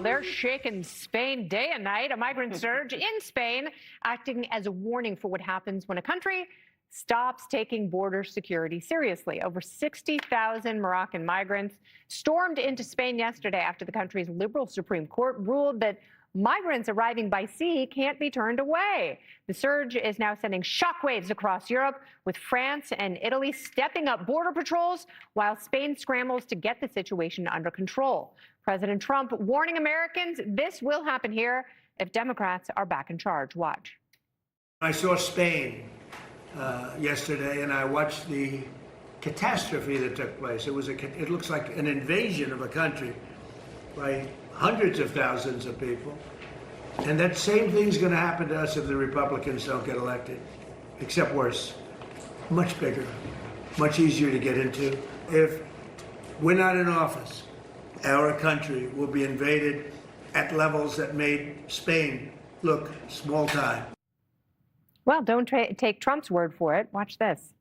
Well, they're shaking Spain day and night. A migrant surge in Spain acting as a warning for what happens when a country stops taking border security seriously. Over 60,000 Moroccan migrants stormed into Spain yesterday after the country's liberal Supreme Court ruled that migrants arriving by sea can't be turned away. The surge is now sending shockwaves across Europe, with France and Italy stepping up border patrols while Spain scrambles to get the situation under control. President Trump warning Americans this will happen here if Democrats are back in charge. Watch. I saw Spain yesterday, and I watched the catastrophe that took place. It looks like an invasion of a country by hundreds of thousands of people. And that same thing's going to happen to us if the Republicans don't get elected, except worse, much bigger, much easier to get into. If we're not in office, our country will be invaded at levels that made Spain look small time. Well, don't take Trump's word for it. Watch this.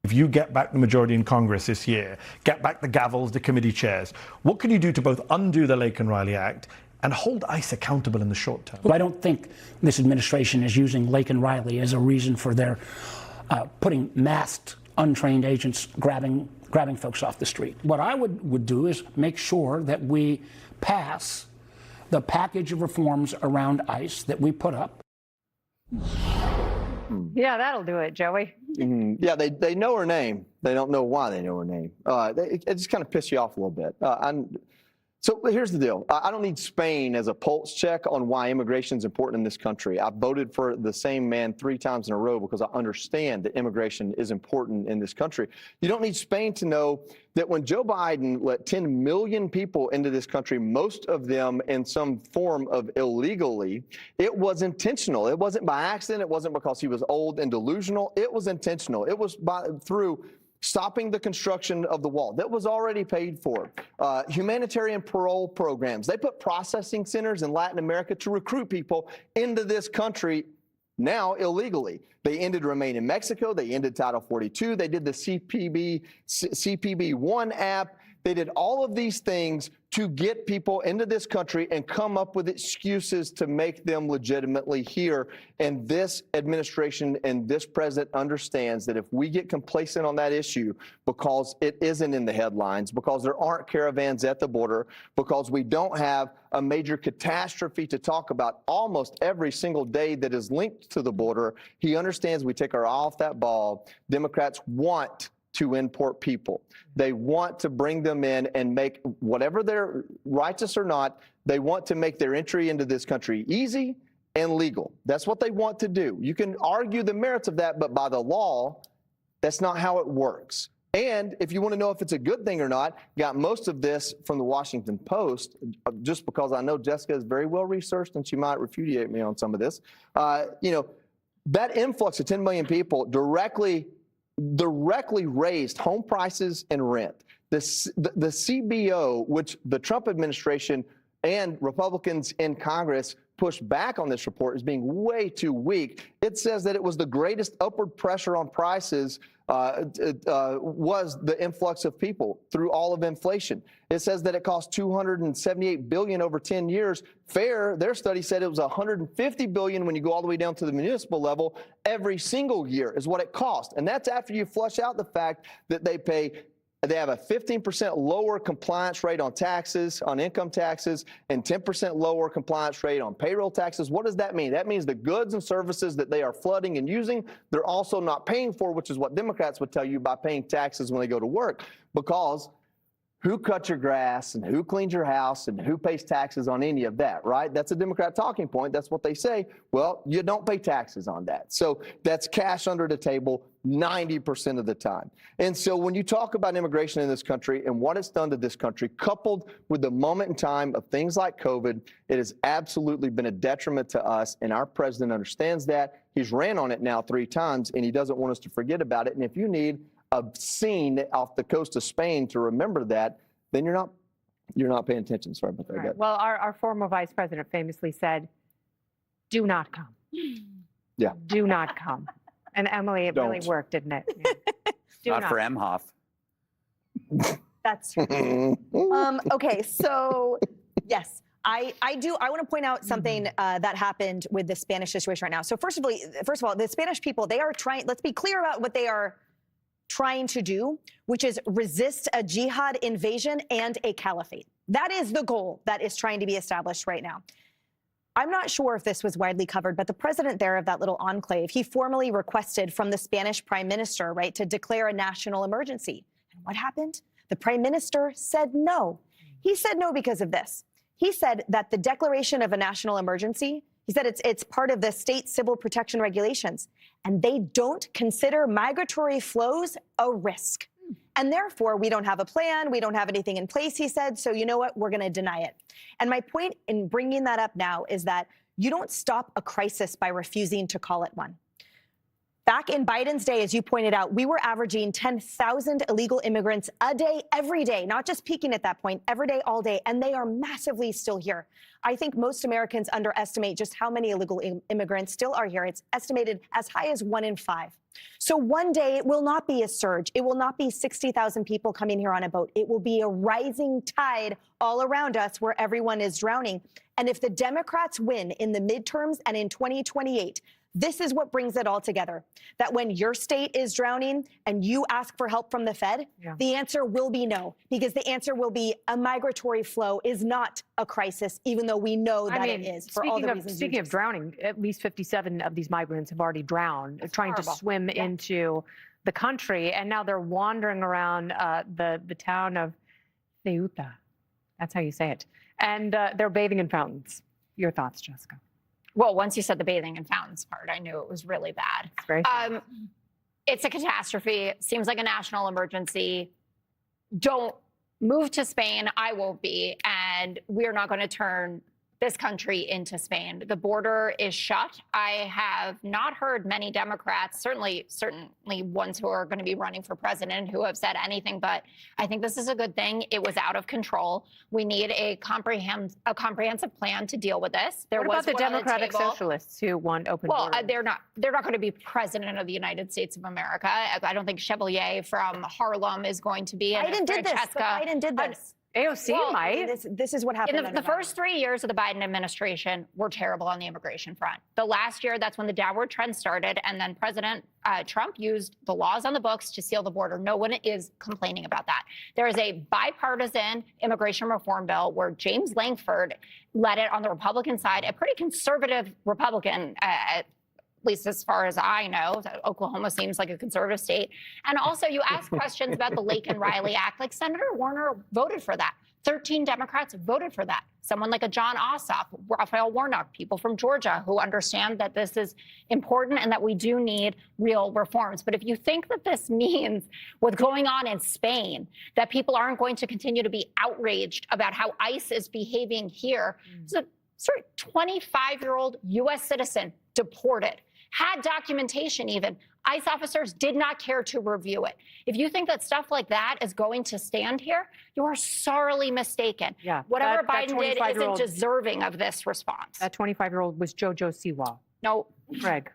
If you get back the majority in Congress this year, get back the gavels, the committee chairs, what can you do to both undo the Lake and Riley Act and hold ICE accountable in the short term? Well, I don't think this administration is using Lake and Riley as a reason for their putting masked, untrained agents grabbing folks off the street. What I would do is make sure that we pass the package of reforms around ICE that we put up. Yeah, that'll do it, Joey. Yeah, they know her name. They don't know why they know her name. It just kind of pisses you off a little bit. So here's the deal. I don't need Spain as a pulse check on why immigration is important in this country. I voted for the same man 3 times in a row because I understand that immigration is important in this country. You don't need Spain to know that when Joe Biden let 10 million people into this country, most of them in some form of illegally, it was intentional. It wasn't by accident. It wasn't because he was old and delusional. It was intentional. It was through stopping the construction of the wall that was already paid for. Humanitarian parole programs. They put processing centers in Latin America to recruit people into this country now illegally. They ended Remain in Mexico. They ended Title 42. They did the CPB-1 app. They did all of these things to get people into this country and come up with excuses to make them legitimately here. And this administration and this president understands that if we get complacent on that issue, because it isn't in the headlines, because there aren't caravans at the border, because we don't have a major catastrophe to talk about almost every single day that is linked to the border, he understands we take our eye off that ball. Democrats want to import people. They want to bring them in and make whatever they're righteous or not, they want to make their entry into this country easy and legal. That's what they want to do. You can argue the merits of that, but by the law, that's not how it works. And if you want to know if it's a good thing or not, got most of this from the Washington Post, just because I know Jessica is very well researched and she might repudiate me on some of this. That influx of 10 million people directly raised home prices and rent. The CBO, which the Trump administration and Republicans in Congress pushed back on this report as being way too weak. It says that it was the greatest upward pressure on prices was the influx of people through all of inflation. It says that it cost $278 billion over 10 years. FAIR, their study said it was $150 billion when you go all the way down to the municipal level every single year is what it cost. And that's after you flush out the fact that they have a 15% lower compliance rate on taxes, on income taxes, and 10% lower compliance rate on payroll taxes. What does that mean? That means the goods and services that they are flooding and using, they're also not paying for, which is what Democrats would tell you by paying taxes when they go to work. Because who cuts your grass and who cleans your house and who pays taxes on any of that, right? That's a Democrat talking point. That's what they say. Well, you don't pay taxes on that. So that's cash under the table 90% of the time. And so when you talk about immigration in this country and what it's done to this country, coupled with the moment in time of things like COVID, it has absolutely been a detriment to us. And our president understands that. He's ran on it now 3 times, and he doesn't want us to forget about it. And if you need a scene off the coast of Spain to remember that, then you're not paying attention. Sorry about that. Right. Well, our former vice president famously said, "Do not come." Yeah. Do not come. And Emily, it really worked, didn't it? Yeah. Not for Emhoff. That's right. Okay, so yes, I want to point out something that happened with the Spanish situation right now. So first of all, the Spanish people, they are trying, let's be clear about what they are trying to do, which is resist a jihad invasion and a caliphate. That is the goal that is trying to be established right now. I'm not sure if this was widely covered, but the president there of that little enclave, he formally requested from the Spanish prime minister, right, to declare a national emergency. And what happened? The prime minister said no. He said no because of this. He said that the declaration of a national emergency, he said it's part of the state civil protection regulations, and they don't consider migratory flows a risk. And therefore, we don't have a plan. We don't have anything in place, he said. So you know what? We're going to deny it. And my point in bringing that up now is that you don't stop a crisis by refusing to call it one. Back in Biden's day, as you pointed out, we were averaging 10,000 illegal immigrants a day, every day, not just peaking at that point, every day, all day. And they are massively still here. I think most Americans underestimate just how many illegal immigrants still are here. It's estimated as high as 1 in 5. So one day it will not be a surge. It will not be 60,000 people coming here on a boat. It will be a rising tide all around us where everyone is drowning. And if the Democrats win in the midterms and in 2028, this is what brings it all together. That when your state is drowning and you ask for help from the Fed, the answer will be no, because the answer will be a migratory flow is not a crisis, even though we know that it is for all the reasons. Speaking of drowning, at least 57 of these migrants have already drowned, trying to swim into the country, and now they're wandering around the town of Ceuta. That's how you say it. And they're bathing in fountains. Your thoughts, Jessica? Well, once you said the bathing in fountains part, I knew it was really bad. It's very it's a catastrophe. Seems like a national emergency. Don't move to Spain. I won't be. And we're not going to turn this country into Spain. The border is shut. I have not heard many Democrats, certainly ones who are going to be running for president, who have said anything, but I think this is a good thing. It was out of control. We need a comprehensive plan to deal with this. What about the Democratic Socialists who want open borders? Well, they're not going to be president of the United States of America. I don't think Chevalier from Harlem is going to be. Biden did this. Biden did this. AOC might. This is what happened. In the first 3 years of the Biden administration were terrible on the immigration front. The last year, that's when the downward trend started, and then President Trump used the laws on the books to seal the border. No one is complaining about that. There is a bipartisan immigration reform bill where James Lankford led it on the Republican side, a pretty conservative Republican, at least as far as I know. Oklahoma seems like a conservative state. And also, you ask questions about the Lake and Riley Act, like Senator Warner voted for that. 13 Democrats voted for that. Someone like a John Ossoff, Raphael Warnock, people from Georgia who understand that this is important and that we do need real reforms. But if you think that this means what's going on in Spain, that people aren't going to continue to be outraged about how ICE is behaving here, so a 25-year-old U.S. citizen deported, had documentation even. ICE officers did not care to review it. If you think that stuff like that is going to stand here, you are sorely mistaken. Yeah, whatever Biden did isn't deserving of this response. That 25-year-old was JoJo Siwa. No. Greg.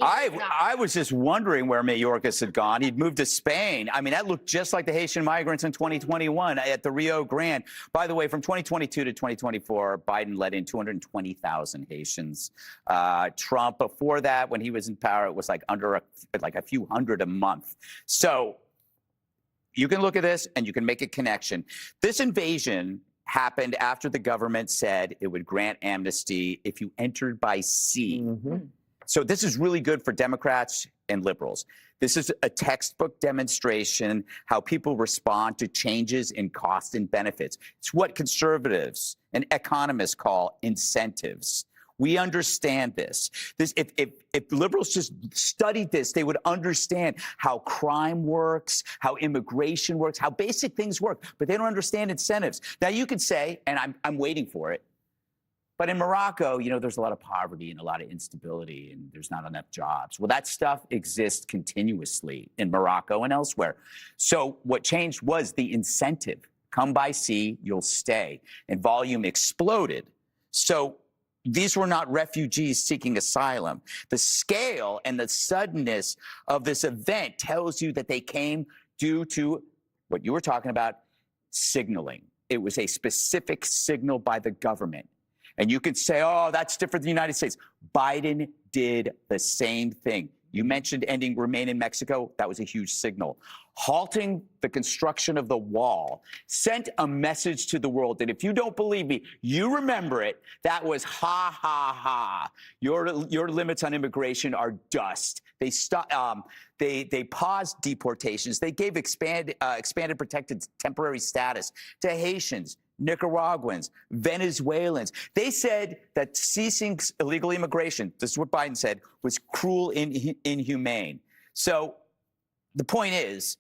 I was just wondering where Mayorkas had gone. He'd moved to Spain. I mean, that looked just like the Haitian migrants in 2021 at the Rio Grande. By the way, from 2022 to 2024, Biden let in 220,000 Haitians. Trump, before that, when he was in power, it was like a few hundred a month. So you can look at this and you can make a connection. This invasion happened after the government said it would grant amnesty if you entered by sea. So this is really good for Democrats and liberals. This is a textbook demonstration how people respond to changes in cost and benefits. It's what conservatives and economists call incentives. We understand this. If liberals just studied this, they would understand how crime works, how immigration works, how basic things work, but they don't understand incentives. Now you could say, and I'm waiting for it, but in Morocco, you know, there's a lot of poverty and a lot of instability, and there's not enough jobs. Well, that stuff exists continuously in Morocco and elsewhere. So what changed was the incentive. Come by sea, you'll stay. And volume exploded. So these were not refugees seeking asylum. The scale and the suddenness of this event tells you that they came due to what you were talking about, signaling. it was a specific signal by the government. And you could say, oh, that's different than the United States. Biden did the same thing. You mentioned ending Remain in Mexico. That was a huge signal. Halting the construction of the wall sent a message to the world that if you don't believe me, you remember it. That was ha, ha, ha. Your limits on immigration are dust. They paused deportations. They gave expanded protected temporary status to Haitians, Nicaraguans, Venezuelans. They said that ceasing illegal immigration, this is what Biden said, was cruel and inhumane. So the point is,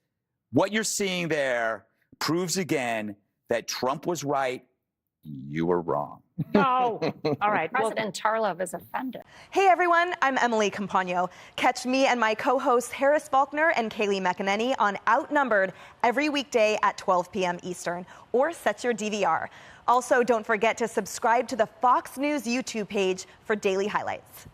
what you're seeing there proves again that Trump was right, you were wrong. Oh, all right. Well, President Tarlov is offended. Hey everyone, I'm Emily Campagno. Catch me and my co-hosts Harris Faulkner and Kaylee McEnany on Outnumbered every weekday at 12 p.m. Eastern, or set your DVR. Also, don't forget to subscribe to the Fox News YouTube page for daily highlights.